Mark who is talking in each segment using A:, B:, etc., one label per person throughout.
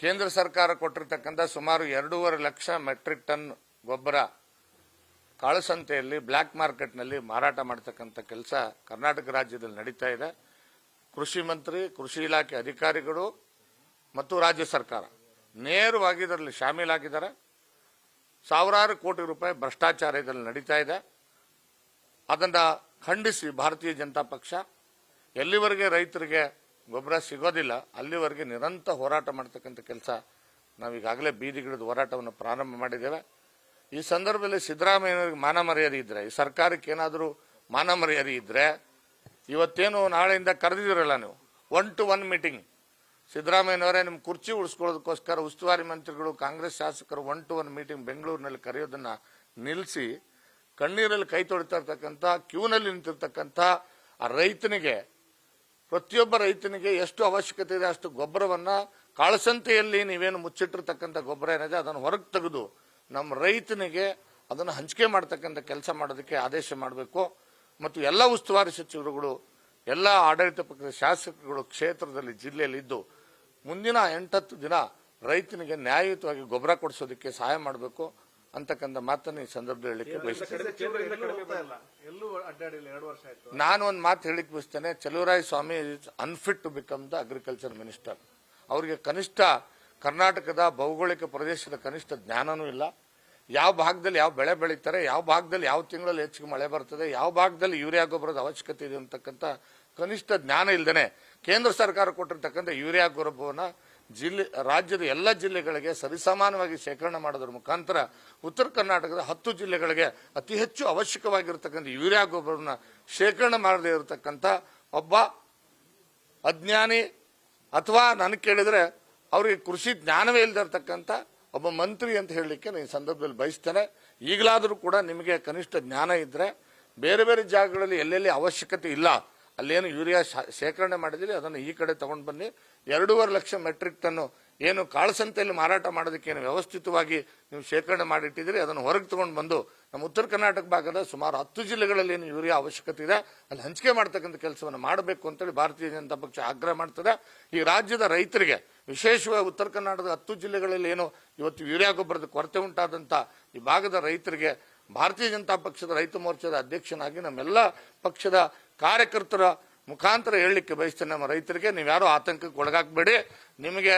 A: ಕೇಂದ್ರ ಸರ್ಕಾರ ಕೊಟ್ಟಿರ್ತಕ್ಕಂಥ ಸುಮಾರು 2.5 ಲಕ್ಷ ಮೆಟ್ರಿಕ್ ಟನ್ ಗೊಬ್ಬರ ಕಾಳಸಂತೆಯಲ್ಲಿ ಬ್ಲ್ಯಾಕ್ ಮಾರ್ಕೆಟ್ನಲ್ಲಿ ಮಾರಾಟ ಮಾಡತಕ್ಕಂಥ ಕೆಲಸ ಕರ್ನಾಟಕ ರಾಜ್ಯದಲ್ಲಿ ನಡೀತಾ ಇದೆ. ಕೃಷಿ ಮಂತ್ರಿ, ಕೃಷಿ ಇಲಾಖೆ ಅಧಿಕಾರಿಗಳು ಮತ್ತು ರಾಜ್ಯ ಸರ್ಕಾರ ನೇರವಾಗಿ ಇದರಲ್ಲಿ ಶಾಮೀಲಾಗಿದ್ದಾರೆ. ಸಾವಿರಾರು ಕೋಟಿ ರೂಪಾಯಿ ಭ್ರಷ್ಟಾಚಾರ ಇದರಲ್ಲಿ ನಡೀತಾ ಇದೆ. ಅದನ್ನು ಖಂಡಿಸಿ ಭಾರತೀಯ ಜನತಾ ಪಕ್ಷ ಎಲ್ಲಿವರೆಗೆ ರೈತರಿಗೆ ಗೊಬ್ಬರ ಸಿಗೋದಿಲ್ಲ ಅಲ್ಲಿವರೆಗೆ ನಿರಂತರ ಹೋರಾಟ ಮಾಡತಕ್ಕಂಥ ಕೆಲಸ ನಾವೀಗಾಗಲೇ ಬೀದಿಗಿಳಿದು ಹೋರಾಟವನ್ನು ಪ್ರಾರಂಭ ಮಾಡಿದ್ದೇವೆ. ಈ ಸಂದರ್ಭದಲ್ಲಿ ಸಿದ್ದರಾಮಯ್ಯನವರಿಗೆ ಮಾನ ಮರ್ಯಾದೆ ಇದ್ದರೆ, ಈ ಸರ್ಕಾರಕ್ಕೆ ಏನಾದರೂ ಮಾನ ಮರ್ಯಾದೆ ಇದ್ದರೆ ಇವತ್ತೇನು ನಾಳೆಯಿಂದ ಕರೆದಿದ್ದೀರಲ್ಲ ನೀವು 1-to-1 ಮೀಟಿಂಗ್, ಸಿದ್ದರಾಮಯ್ಯನವರೇ ನಿಮ್ಮ ಕುರ್ಚಿ ಉಳಿಸ್ಕೊಳ್ಳೋದಕ್ಕೋಸ್ಕರ ಉಸ್ತುವಾರಿ ಮಂತ್ರಿಗಳು ಕಾಂಗ್ರೆಸ್ ಶಾಸಕರು 1-to-1 ಮೀಟಿಂಗ್ ಬೆಂಗಳೂರಿನಲ್ಲಿ ಕರೆಯೋದನ್ನ ನಿಲ್ಲಿಸಿ ಕಣ್ಣೀರಲ್ಲಿ ಕೈ ತೊಳಿತಾ ಇರ್ತಕ್ಕಂಥ ಕ್ಯೂನಲ್ಲಿ ನಿಂತಿರ್ತಕ್ಕಂಥ ಆ ರೈತನಿಗೆ, ಪ್ರತಿಯೊಬ್ಬ ರೈತನಿಗೆ ಎಷ್ಟು ಅವಶ್ಯಕತೆ ಇದೆ ಅಷ್ಟು ಗೊಬ್ಬರವನ್ನ ಕಾಳಸಂತೆಯಲ್ಲಿ ನೀವೇನು ಮುಚ್ಚಿಟ್ಟಿರ್ತಕ್ಕಂಥ ಗೊಬ್ಬರ ಏನಿದೆ ಅದನ್ನು ಹೊರಗೆ ತೆಗೆದು ನಮ್ಮ ರೈತನಿಗೆ ಅದನ್ನು ಹಂಚಿಕೆ ಮಾಡ್ತಕ್ಕಂಥ ಕೆಲಸ ಮಾಡೋದಕ್ಕೆ ಆದೇಶ ಮಾಡಬೇಕು. ಮತ್ತು ಎಲ್ಲ ಉಸ್ತುವಾರಿ ಸಚಿವರುಗಳು, ಎಲ್ಲ ಆಡಳಿತ ಪಕ್ಷದ ಶಾಸಕರುಗಳು ಕ್ಷೇತ್ರದಲ್ಲಿ ಜಿಲ್ಲೆಯಲ್ಲಿ ಇದ್ದು ಮುಂದಿನ 8-10 ದಿನ ರೈತನಿಗೆ ನ್ಯಾಯಯುತವಾಗಿ ಗೊಬ್ಬರ ಕೊಡಿಸೋದಕ್ಕೆ ಸಹಾಯ ಮಾಡಬೇಕು ಅಂತಕ್ಕಂಥ ಮಾತನ್ನು ಈ ಸಂದರ್ಭದಲ್ಲಿ ಹೇಳಲಿಕ್ಕೆ ಬಯಸ್ತೇನೆ. ನಾನು ಒಂದು ಮಾತು ಹೇಳಿಕ್ಕೆ ಬಯಸ್ತೇನೆ, Chaluvaraya Swamy is unfit to become the agriculture minister. ಅವರಿಗೆ ಕನಿಷ್ಠ ಕರ್ನಾಟಕದ ಭೌಗೋಳಿಕ ಪ್ರದೇಶದ ಕನಿಷ್ಠ ಜ್ಞಾನನೂ ಇಲ್ಲ. ಯಾವ ಭಾಗದಲ್ಲಿ ಯಾವ ಬೆಳೆ ಬೆಳೀತಾರೆ, ಯಾವ ಭಾಗದಲ್ಲಿ ಯಾವ ತಿಂಗಳಲ್ಲಿ ಹೆಚ್ಚಿಗೆ ಮಳೆ ಬರ್ತದೆ, ಯಾವ ಭಾಗದಲ್ಲಿ ಯೂರಿಯಾ ಗೊಬ್ಬರದ ಅವಶ್ಯಕತೆ ಇದೆ ಅಂತಕ್ಕಂಥ ಕನಿಷ್ಠ ಜ್ಞಾನ ಇಲ್ಲದೇನೆ ಕೇಂದ್ರ ಸರ್ಕಾರ ಕೊಟ್ಟಿರ್ತಕ್ಕಂಥ ಯೂರಿಯಾ ಗೊಬ್ಬರವನ್ನು ರಾಜ್ಯದ ಎಲ್ಲ ಜಿಲ್ಲೆಗಳಿಗೆ ಸರಿಸಮಾನವಾಗಿ ಶೇಖರಣೆ ಮಾಡೋದ್ರ ಮುಖಾಂತರ ಉತ್ತರ ಕರ್ನಾಟಕದ 10 ಜಿಲ್ಲೆಗಳಿಗೆ ಅತಿ ಹೆಚ್ಚು ಅವಶ್ಯಕವಾಗಿರ್ತಕ್ಕಂಥ ಯೂರಿಯಾ ಗೊಬ್ಬರವನ್ನು ಶೇಖರಣೆ ಮಾಡದೇ ಇರತಕ್ಕಂಥ ಒಬ್ಬ ಅಜ್ಞಾನಿ, ಅಥವಾ ನನಗೆ ಕೇಳಿದರೆ ಅವರಿಗೆ ಕೃಷಿ ಜ್ಞಾನವೇ ಇಲ್ಲದೆ ಇರತಕ್ಕಂಥ ಒಬ್ಬ ಮಂತ್ರಿ ಅಂತ ಹೇಳಲಿಕ್ಕೆ ನಾನು ಈ ಸಂದರ್ಭದಲ್ಲಿ ಬಯಸ್ತೇನೆ. ಈಗಲಾದರೂ ಕೂಡ ನಿಮಗೆ ಕನಿಷ್ಠ ಜ್ಞಾನ ಇದ್ದರೆ ಬೇರೆ ಬೇರೆ ಜಾಗಗಳಲ್ಲಿ ಎಲ್ಲೆಲ್ಲಿ ಅವಶ್ಯಕತೆ ಇಲ್ಲ ಅಲ್ಲೇನು ಯೂರಿಯಾ ಶೇಖರಣೆ ಮಾಡಿದಿರಿ ಅದನ್ನು ಈ ಕಡೆ ತಗೊಂಡು ಬನ್ನಿ. 2.5 ಲಕ್ಷ ಮೆಟ್ರಿಕ್ ಟನ್ನು ಏನು ಕಾಳಸಂತೆಯಲ್ಲಿ ಮಾರಾಟ ಮಾಡೋದಕ್ಕೆ ಏನು ವ್ಯವಸ್ಥಿತವಾಗಿ ನೀವು ಶೇಖರಣೆ ಮಾಡಿಟ್ಟಿದ್ದೀರಿ ಅದನ್ನು ಹೊರಗೆ ತಗೊಂಡು ಬಂದು ನಮ್ಮ ಉತ್ತರ ಕರ್ನಾಟಕ ಭಾಗದ ಸುಮಾರು 10 ಜಿಲ್ಲೆಗಳಲ್ಲಿ ಏನು ಯೂರಿಯಾ ಅವಶ್ಯಕತೆ ಇದೆ ಅಲ್ಲಿ ಹಂಚಿಕೆ ಮಾಡ್ತಕ್ಕಂಥ ಕೆಲಸವನ್ನು ಮಾಡಬೇಕು ಅಂತೇಳಿ ಭಾರತೀಯ ಜನತಾ ಪಕ್ಷ ಆಗ್ರಹ ಮಾಡ್ತದೆ. ಈ ರಾಜ್ಯದ ರೈತರಿಗೆ, ವಿಶೇಷವಾಗಿ ಉತ್ತರ ಕರ್ನಾಟಕದ 10 ಜಿಲ್ಲೆಗಳಲ್ಲಿ ಏನು ಇವತ್ತು ಯೂರಿಯಾ ಗೊಬ್ಬರದ ಕೊರತೆ ಉಂಟಾದಂಥ ಈ ಭಾಗದ ರೈತರಿಗೆ ಭಾರತೀಯ ಜನತಾ ಪಕ್ಷದ ರೈತ ಮೋರ್ಚಾದ ಅಧ್ಯಕ್ಷನಾಗಿ ನಮ್ಮೆಲ್ಲ ಪಕ್ಷದ ಕಾರ್ಯಕರ್ತರ ಮುಖಾಂತರ ಹೇಳಲಿಕ್ಕೆ ಬಯಸ್ತೇನೆ, ನಮ್ಮ ರೈತರಿಗೆ ನೀವ್ಯಾರು ಆತಂಕಕ್ಕೆ ಒಳಗಾಗಬೇಡಿ. ನಿಮಗೆ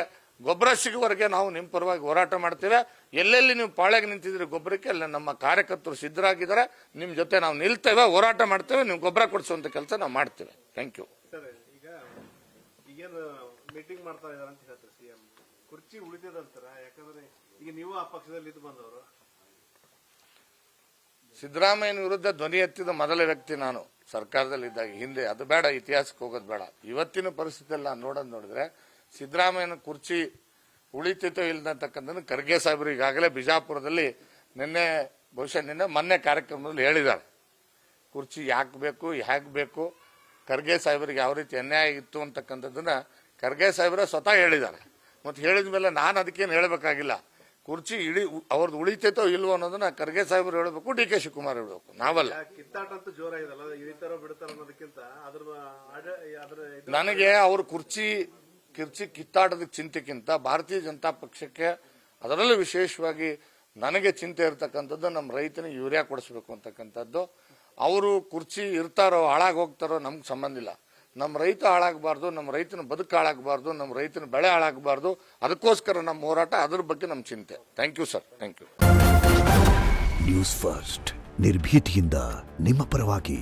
A: ಗೊಬ್ಬರ ಸಿಗುವವರೆಗೆ ನಾವು ನಿಮ್ಮ ಪರವಾಗಿ ಹೋರಾಟ ಮಾಡ್ತೇವೆ. ಎಲ್ಲೆಲ್ಲಿ ನೀವು ಪಾಳೆಗೆ ನಿಂತಿದ್ರೆ ಗೊಬ್ಬರಕ್ಕೆ ಅಲ್ಲಿ ನಮ್ಮ ಕಾರ್ಯಕರ್ತರು ಸಿದ್ಧರಾಗಿದ್ದಾರೆ. ನಿಮ್ಮ ಜೊತೆ ನಾವು ನಿಲ್ತೇವೆ, ಹೋರಾಟ ಮಾಡ್ತೇವೆ, ನೀವು ಗೊಬ್ಬರ ಕೊಡಿಸುವಂತ ಕೆಲಸ ನಾವು ಮಾಡ್ತೇವೆ. Thank you.
B: ಮೀಟಿಂಗ್ ಮಾಡ್ತಾ ಇದ್ದಾರೆ ಅಂತ ಹೇಳ್ತಾರೆ ಸಿಎಂ, ಕುರ್ಚಿ ಉಳಿತದಂತಾರ? ಯಾಕಂದ್ರೆ ಈಗ ನೀವು ಆ ಪಕ್ಷದಲ್ಲಿ ಇದ್ದು ಬಂದವರು.
A: ಸಿದ್ದರಾಮಯ್ಯನ ವಿರುದ್ಧ ಧ್ವನಿ ಎತ್ತಿದ ಮೊದಲ ವ್ಯಕ್ತಿ ನಾನು ಸರ್ಕಾರದಲ್ಲಿದ್ದಾಗ. ಹಿಂದೆ ಅದು ಬೇಡ, ಇತಿಹಾಸಕ್ಕೆ ಹೋಗೋದು ಬೇಡ. ಇವತ್ತಿನ ಪರಿಸ್ಥಿತಿಯಲ್ಲಿ ನಾನು ನೋಡಿದ್ರೆ ಸಿದ್ದರಾಮಯ್ಯನ ಕುರ್ಚಿ ಉಳಿತೈತೋ ಇಲ್ಲದಂತಕ್ಕಂಥ ಖರ್ಗೆ ಸಾಹೇಬರು ಈಗಾಗಲೇ ಬಿಜಾಪುರದಲ್ಲಿ ಮೊನ್ನೆ ಕಾರ್ಯಕ್ರಮದಲ್ಲಿ ಹೇಳಿದ್ದಾರೆ. ಕುರ್ಚಿ ಯಾಕೆ ಬೇಕು, ಹೇಗೆ ಬೇಕು, ಖರ್ಗೆ ಸಾಹೇಬರಿಗೆ ಯಾವ ರೀತಿ ಅನ್ಯಾಯ ಇತ್ತು ಅಂತಕ್ಕಂಥದ್ದನ್ನ ಖರ್ಗೆ ಸಾಹೇಬರೇ ಸ್ವತಃ ಹೇಳಿದ್ದಾರೆ. ಮತ್ತು ಹೇಳಿದ ಮೇಲೆ ನಾನು ಅದಕ್ಕೇನು ಹೇಳಬೇಕಾಗಿಲ್ಲ. ಕುರ್ಚಿ ಅವ್ರದ್ದು ಉಳಿತೈತೋ ಇಲ್ವೋ ಅನ್ನೋದನ್ನ ಖರ್ಗೆ ಸಾಹೇಬರು ಹೇಳಬೇಕು, ಡಿ ಕೆ ಶಿವಕುಮಾರ್ ಹೇಳಬೇಕು, ನಾವಲ್ಲ.
B: ಕಿತ್ತಾಟ ಅಂತೂ ಜೋರ ಇದಲ್ಲ, ಇಳಿತಾರೋ ಬಿಡ್ತಾರೋ ಅನ್ನೋದಕ್ಕಿಂತ
A: ನನಗೆ ಅವ್ರ ಕುರ್ಚಿ ಕಿತ್ತಾಟದ ಚಿಂತೆಗಿಂತ ಭಾರತೀಯ ಜನತಾ ಪಕ್ಷಕ್ಕೆ, ಅದರಲ್ಲೂ ವಿಶೇಷವಾಗಿ ನನಗೆ ಚಿಂತೆ ಇರತಕ್ಕಂಥದ್ದು ನಮ್ಮ ರೈತನಿಗೆ ಯೂರಿಯಾ ಕೊಡಿಸ್ಬೇಕು ಅಂತಕ್ಕಂಥದ್ದು. ಅವರು ಕುರ್ಚಿ ಇರ್ತಾರೋ ಹಾಳಾಗಿ ಹೋಗ್ತಾರೋ ನಮ್ಗೆ ಸಂಬಂಧ ಇಲ್ಲ. ನಮ್ಮ ರೈತ ಹಾಳಾಗಬಾರ್ದು, ನಮ್ಮ ರೈತನ ಬದುಕು ಹಾಳಾಗಬಾರ್ದು, ನಮ್ಮ ರೈತನ ಬೆಳೆ ಹಾಳಾಗಬಾರ್ದು. ಅದಕ್ಕೋಸ್ಕರ ನಮ್ಮ ಹೋರಾಟ, ಅದ್ರ ಬಗ್ಗೆ ನಮ್ಮ ಚಿಂತೆ. Thank you sir, thank you.
C: News first, ನಿರ್ಭೀತಿಯಿಂದ ನಿಮ್ಮ ಪರವಾಗಿ.